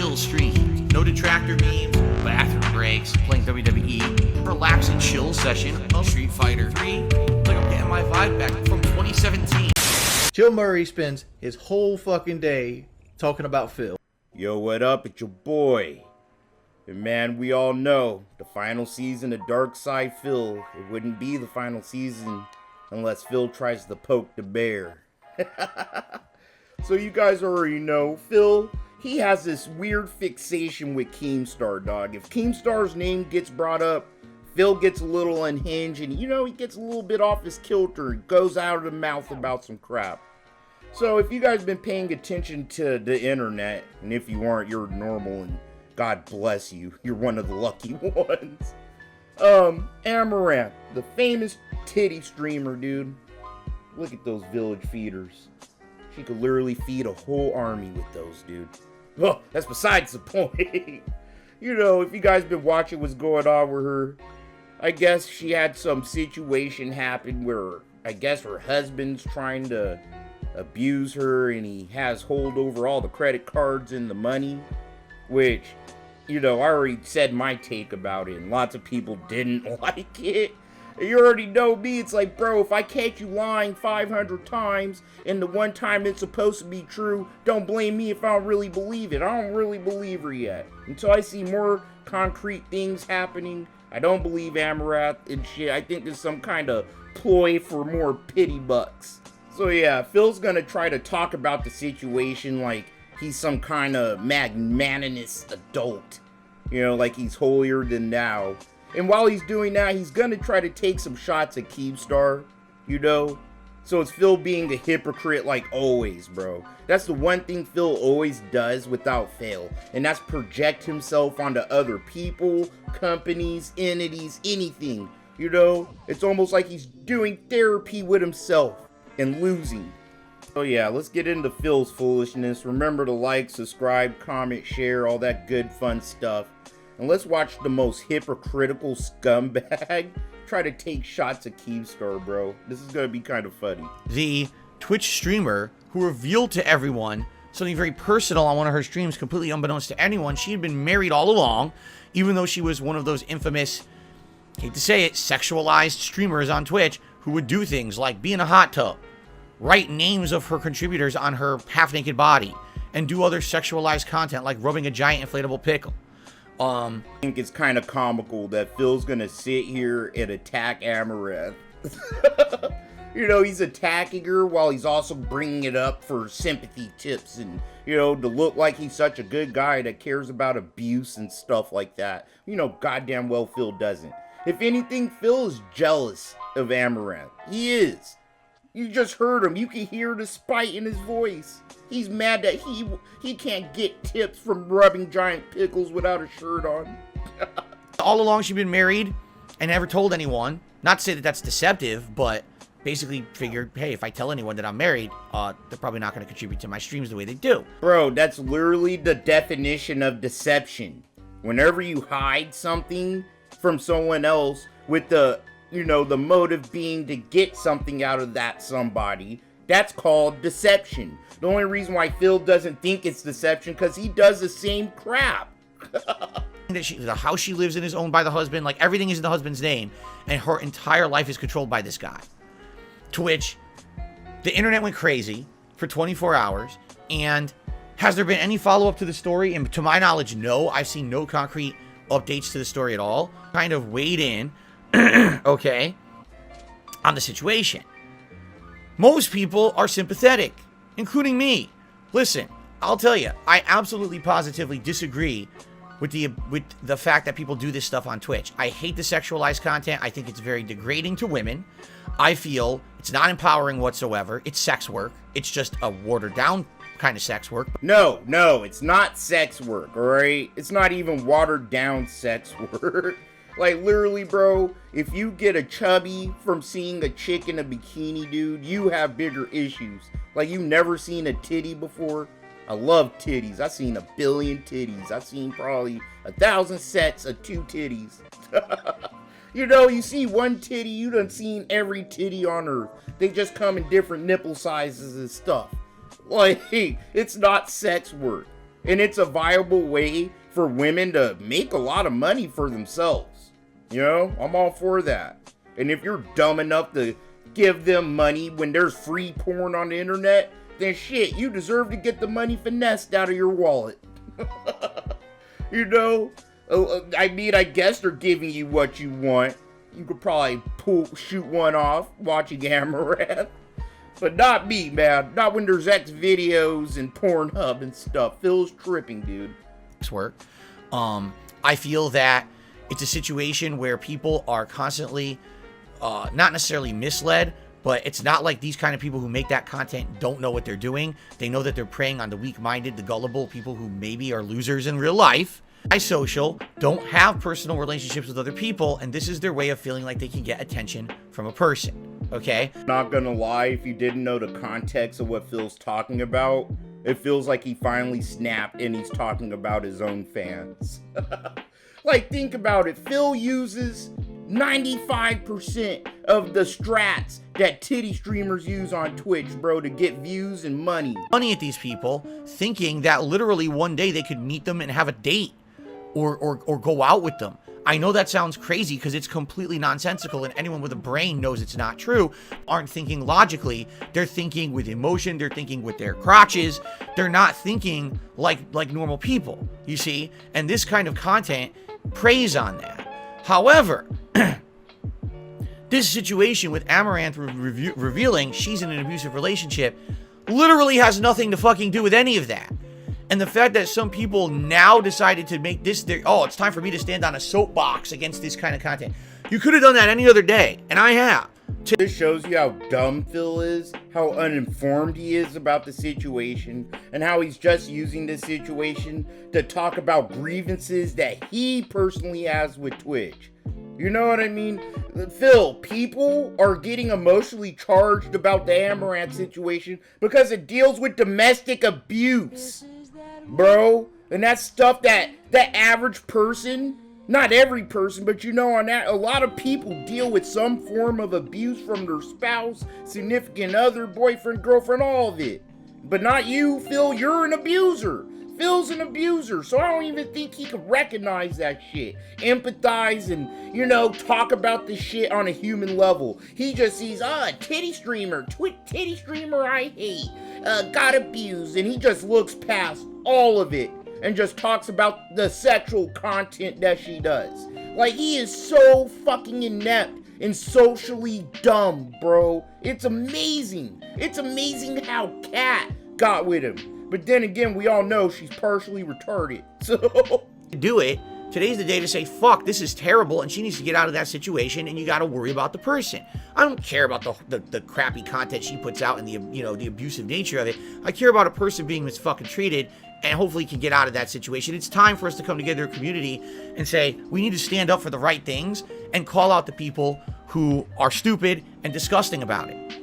Phil streams. No detractor memes, bathroom breaks, playing WWE, relaxing chill session of Street Fighter 3. Like I'm getting my vibe back from 2017. Joe Murray spends his whole fucking day talking about Phil. Yo, what up? It's your boy. And man, we all know the final season of Dark Side Phil, it wouldn't be the final season unless Phil tries to poke the bear. So you guys already know, Phil, he has this weird fixation with Keemstar, dog. If Keemstar's name gets brought up, Phil gets a little unhinged and, you know, he gets a little bit off his kilter and goes out of the mouth about some crap. So if you guys been paying attention to the internet, and if you aren't, you're normal and God bless you, you're one of the lucky ones. Amouranth, the famous titty streamer, dude. Look at those village feeders. She could literally feed a whole army with those, dude. Well, that's besides the point. You know, if you guys been watching what's going on with her, I guess she had some situation happen where I guess her husband's trying to abuse her and he has hold over all the credit cards and the money, which, you know, I already said my take about it and lots of people didn't like it. You already know me, it's like, bro, if I catch you lying 500 times and the one time it's supposed to be true, don't blame me if I don't really believe it. I don't really believe her yet. Until I see more concrete things happening, I don't believe Amouranth and shit. I think there's some kind of ploy for more pity bucks. So yeah, Phil's gonna try to talk about the situation like he's some kind of magnanimous adult. You know, like he's holier than thou. And while he's doing that, he's gonna try to take some shots at Keemstar, you know? So it's Phil being a hypocrite like always, bro. That's the one thing Phil always does without fail. And that's project himself onto other people, companies, entities, anything. You know? It's almost like he's doing therapy with himself and losing. So yeah, let's get into Phil's foolishness. Remember to like, subscribe, comment, share, all that good fun stuff. And let's watch the most hypocritical scumbag try to take shots at Keemstar, bro. This is going to be kind of funny. The Twitch streamer who revealed to everyone something very personal on one of her streams, completely unbeknownst to anyone. She had been married all along, even though she was one of those infamous, hate to say it, sexualized streamers on Twitch who would do things like be in a hot tub, write names of her contributors on her half-naked body, and do other sexualized content like rubbing a giant inflatable pickle. I think it's kind of comical that Phil's gonna sit here and attack Amouranth. You know, he's attacking her while he's also bringing it up for sympathy tips and, you know, to look like he's such a good guy that cares about abuse and stuff like that. You know, goddamn well Phil doesn't. If anything, Phil is jealous of Amouranth. He is. You just heard him. You can hear the spite in his voice. He's mad that he can't get tips from rubbing giant pickles without a shirt on. All along she'd been married and never told anyone. Not to say that that's deceptive, but basically figured, hey, if I tell anyone that I'm married, they're probably not going to contribute to my streams the way they do. Bro, that's literally the definition of deception. Whenever you hide something from someone else with the, you know, the motive being to get something out of that somebody, that's called deception. The only reason why Phil doesn't think it's deception because he does the same crap. The house she lives in is owned by the husband. Like, everything is in the husband's name. And her entire life is controlled by this guy. To which the internet went crazy for 24 hours. And has there been any follow-up to the story? And to my knowledge, no. I've seen no concrete updates to the story at all. Kind of weighed in, okay, on the situation. Most people are sympathetic, including me. Listen, I'll tell you, I absolutely positively disagree with the fact that people do this stuff on Twitch. I hate the sexualized content. I think it's very degrading to women. I feel it's not empowering whatsoever. It's sex work. It's just a watered down kind of sex work. No, it's not sex work, alright? It's not even watered down sex work. Like, literally, bro, if you get a chubby from seeing a chick in a bikini, dude, you have bigger issues. Like, you've never seen a titty before. I love titties. I've seen 1 billion titties. I've seen probably 1,000 sets of 2 titties. You know, you see one titty, you done seen every titty on earth. They just come in different nipple sizes and stuff. Like, it's not sex work. And it's a viable way for women to make a lot of money for themselves. You know, I'm all for that. And if you're dumb enough to give them money when there's free porn on the internet, then shit, you deserve to get the money finessed out of your wallet. You know? I mean, I guess they're giving you what you want. You could probably shoot one off watching Amouranth. But not me, man. Not when there's X videos and Pornhub and stuff. Phil's tripping, dude. Work. I feel that it's a situation where people are constantly not necessarily misled, but it's not like these kind of people who make that content don't know what they're doing. They know that they're preying on the weak-minded, the gullible, people who maybe are losers in real life. Social, don't have personal relationships with other people, and this is their way of feeling like they can get attention from a person, okay? Not gonna lie, if you didn't know the context of what Phil's talking about, it feels like he finally snapped and he's talking about his own fans. Like, think about it. Phil uses 95% of the strats that titty streamers use on Twitch, bro, to get views and money. Money at these people, thinking that literally one day they could meet them and have a date or go out with them. I know that sounds crazy because it's completely nonsensical, and anyone with a brain knows it's not true. Aren't thinking logically. They're thinking with emotion. They're thinking with their crotches. They're not thinking like normal people, you see? And this kind of content preys on that. However, this situation with Amouranth revealing she's in an abusive relationship literally has nothing to fucking do with any of that. And the fact that some people now decided to make this their, oh, it's time for me to stand on a soapbox against this kind of content. You could have done that any other day, and I have. This shows you how dumb Phil is, how uninformed he is about the situation, and how he's just using this situation to talk about grievances that he personally has with Twitch. You know what I mean? Phil, people are getting emotionally charged about the Amouranth situation because it deals with domestic abuse, bro. And that's stuff that the average person, not every person, but you know, on that, a lot of people deal with some form of abuse from their spouse, significant other, boyfriend, girlfriend, all of it. But not you, Phil. You're an abuser. Phil's an abuser, so I don't even think he could recognize that shit. Empathize and, you know, talk about this shit on a human level. He just sees, titty streamer, titty streamer I hate, got abused, and he just looks past all of it and just talks about the sexual content that she does. Like, he is so fucking inept and socially dumb, bro. It's amazing. It's amazing how Kat got with him. But then again, we all know she's partially retarded, so... Do it. Today's the day to say, fuck, this is terrible, and she needs to get out of that situation, and you gotta worry about the person. I don't care about the crappy content she puts out and the abusive nature of it. I care about a person being misfucking treated, and hopefully can get out of that situation. It's time for us to come together, a community, and say, we need to stand up for the right things, and call out the people who are stupid and disgusting about it.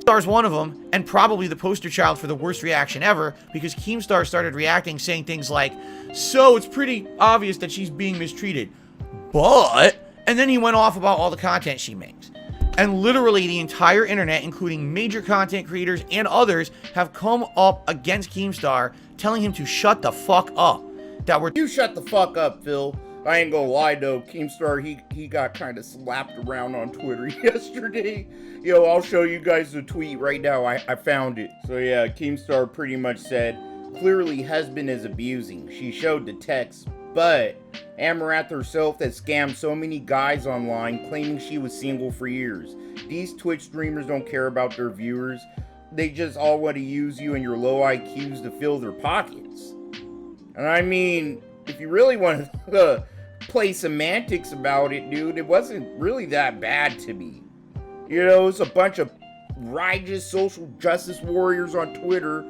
Keemstar's one of them, and probably the poster child for the worst reaction ever, because Keemstar started reacting saying things like, so it's pretty obvious that she's being mistreated, but, and then he went off about all the content she makes. And literally the entire internet, including major content creators and others, have come up against Keemstar, telling him to shut the fuck up. You shut the fuck up, Phil. I ain't gonna lie though, Keemstar, he got kind of slapped around on Twitter yesterday. Yo, I'll show you guys the tweet right now. I found it. So yeah, Keemstar pretty much said, clearly husband is abusing. She showed the text, but Amouranth herself has scammed so many guys online claiming she was single for years. These Twitch streamers don't care about their viewers. They just all want to use you and your low IQs to fill their pockets. And I mean, if you really want to play semantics about it, dude, it wasn't really that bad to me. You know, it's a bunch of righteous social justice warriors on Twitter,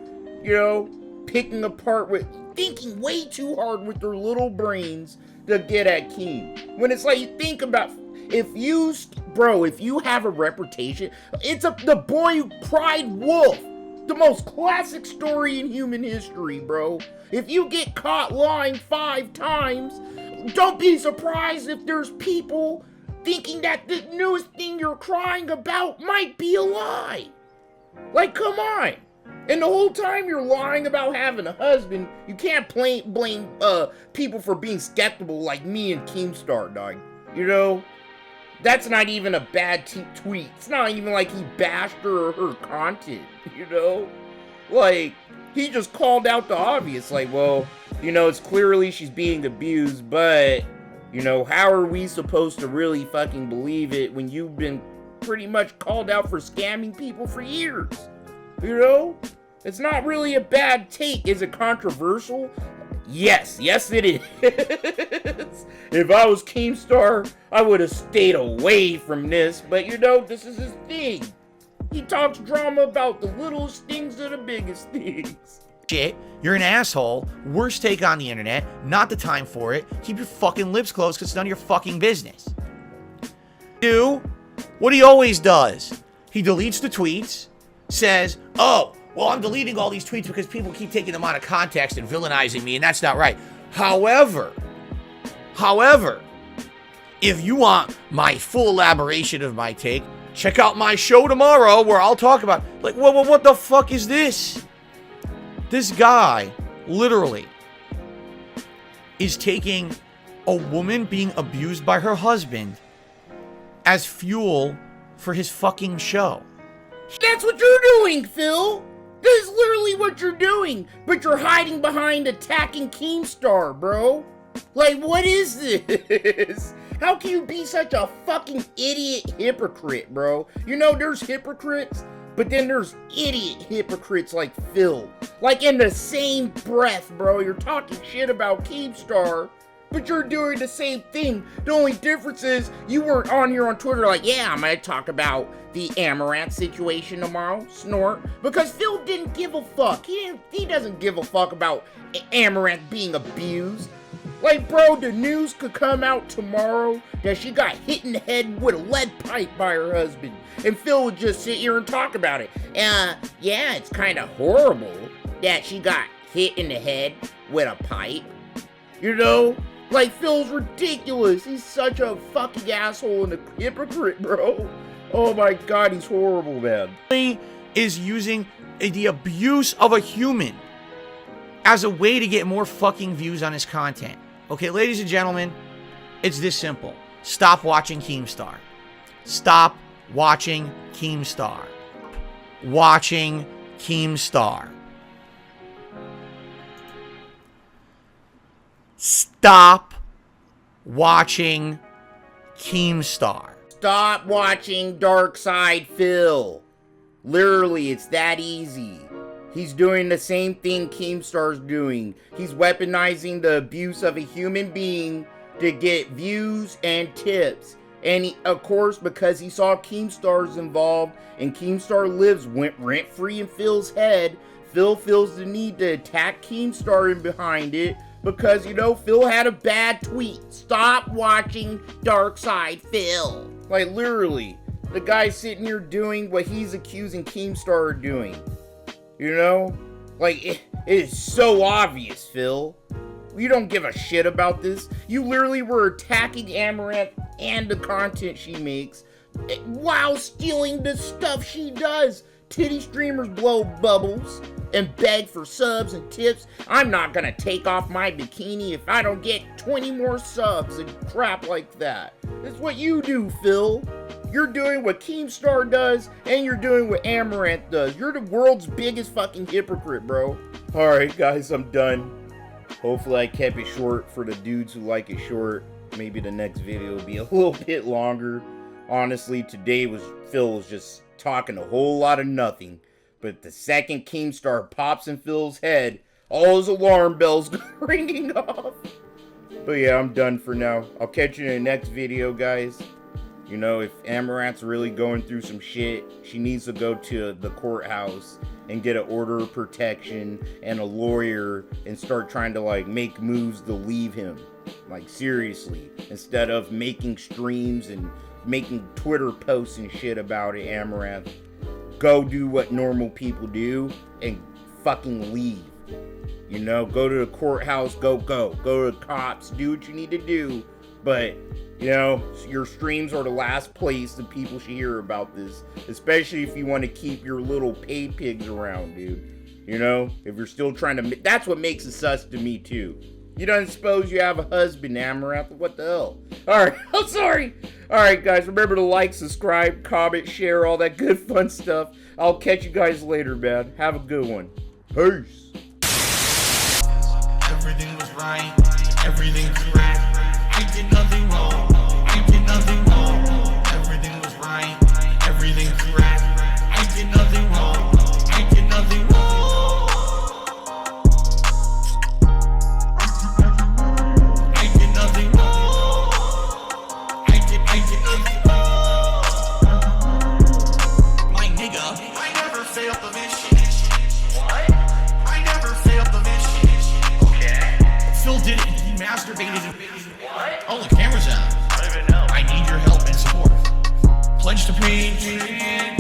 you know, picking apart with, thinking way too hard with their little brains to get at Keem. When it's like, you think about, if you have a reputation, it's the boy who cried wolf. The most classic story in human history, bro. If you get caught lying 5 times, don't be surprised if there's people thinking that the newest thing you're crying about might be a lie. Like, come on. And the whole time you're lying about having a husband, you can't blame people for being skeptical like me and Keemstar, dog. You know? That's not even a bad tweet. It's not even like he bashed her or her content, you know? Like, he just called out the obvious. Like, well, you know, it's clearly she's being abused, but, you know, how are we supposed to really fucking believe it when you've been pretty much called out for scamming people for years? You know? It's not really a bad take. Is it controversial? Yes, it is. If I was Keemstar, I would have stayed away from this, but you know, this is his thing. He talks drama about the littlest things to the biggest things. Shit, you're an asshole. Worst take on the internet. Not the time for it. Keep your fucking lips closed because it's none of your fucking business. Do what he always does. He deletes the tweets, says, oh, well, I'm deleting all these tweets because people keep taking them out of context and villainizing me, and that's not right. However, if you want my full elaboration of my take, check out my show tomorrow where I'll talk about, like, what the fuck is this? This guy, literally, is taking a woman being abused by her husband as fuel for his fucking show. That's what you're doing, Phil! This is literally what you're doing, but you're hiding behind attacking Keemstar, bro. Like, what is this? How can you be such a fucking idiot hypocrite, bro? You know, there's hypocrites, but then there's idiot hypocrites like Phil. Like, in the same breath, bro, you're talking shit about Keemstar, but you're doing the same thing. The only difference is you weren't on here on Twitter like, yeah, I'm gonna talk about the Amouranth situation tomorrow, snort, because Phil didn't give a fuck. He doesn't give a fuck about Amouranth being abused. Like, bro, the news could come out tomorrow that she got hit in the head with a lead pipe by her husband, and Phil would just sit here and talk about it. Yeah, it's kind of horrible that she got hit in the head with a pipe. You know? Like, Phil's ridiculous. He's such a fucking asshole and a hypocrite, bro. Oh my god, he's horrible, man. He is using the abuse of a human as a way to get more fucking views on his content. Okay, ladies and gentlemen, it's this simple. Stop watching Keemstar. Stop watching Keemstar. Watching Keemstar. Stop watching Keemstar. Stop watching Dark Side Phil. Literally, it's that easy. He's doing the same thing Keemstar's doing. He's weaponizing the abuse of a human being to get views and tips. And he, of course, because he saw Keemstar's involved and Keemstar went rent-free in Phil's head, Phil feels the need to attack Keemstar in behind it because, you know, Phil had a bad tweet. Stop watching Dark Side Phil. Like, literally, the guy's sitting here doing what he's accusing Keemstar of doing. You know? Like, it is so obvious, Phil. You don't give a shit about this. You literally were attacking Amouranth and the content she makes while stealing the stuff she does. Titty streamers blow bubbles and beg for subs and tips. I'm not gonna take off my bikini if I don't get 20 more subs and crap like that. That's what you do, Phil. You're doing what Keemstar does, and you're doing what Amouranth does. You're the world's biggest fucking hypocrite, bro. Alright, guys, I'm done. Hopefully I kept it short for the dudes who like it short. Maybe the next video will be a little bit longer. Honestly, today Phil was just talking a whole lot of nothing. But the second Keemstar pops in Phil's head, all his alarm bells go ringing off. But yeah, I'm done for now. I'll catch you in the next video, guys. You know, if Amouranth's really going through some shit, she needs to go to the courthouse and get an order of protection and a lawyer and start trying to, like, make moves to leave him. Like, seriously. Instead of making streams and making Twitter posts and shit about it, Amouranth. Go do what normal people do and fucking leave. You know, go to the courthouse, go to the cops, do what you need to do. But, you know, your streams are the last place that people should hear about this. Especially if you want to keep your little pay pigs around, dude. You know, if you're still trying to, that's what makes it sus to me too. You don't suppose you have a husband, Amouranth? What the hell? Alright, I'm sorry. Alright, guys, remember to like, subscribe, comment, share, all that good fun stuff. I'll catch you guys later, man. Have a good one. Peace. Everything was right. Everything correct. I did nothing wrong. I did nothing wrong. Everything was right. Everything correct. I did nothing wrong. I did nothing wrong. Masturbated. What? Oh, the camera's on. I don't even know. I need your help and support. Pledge to page.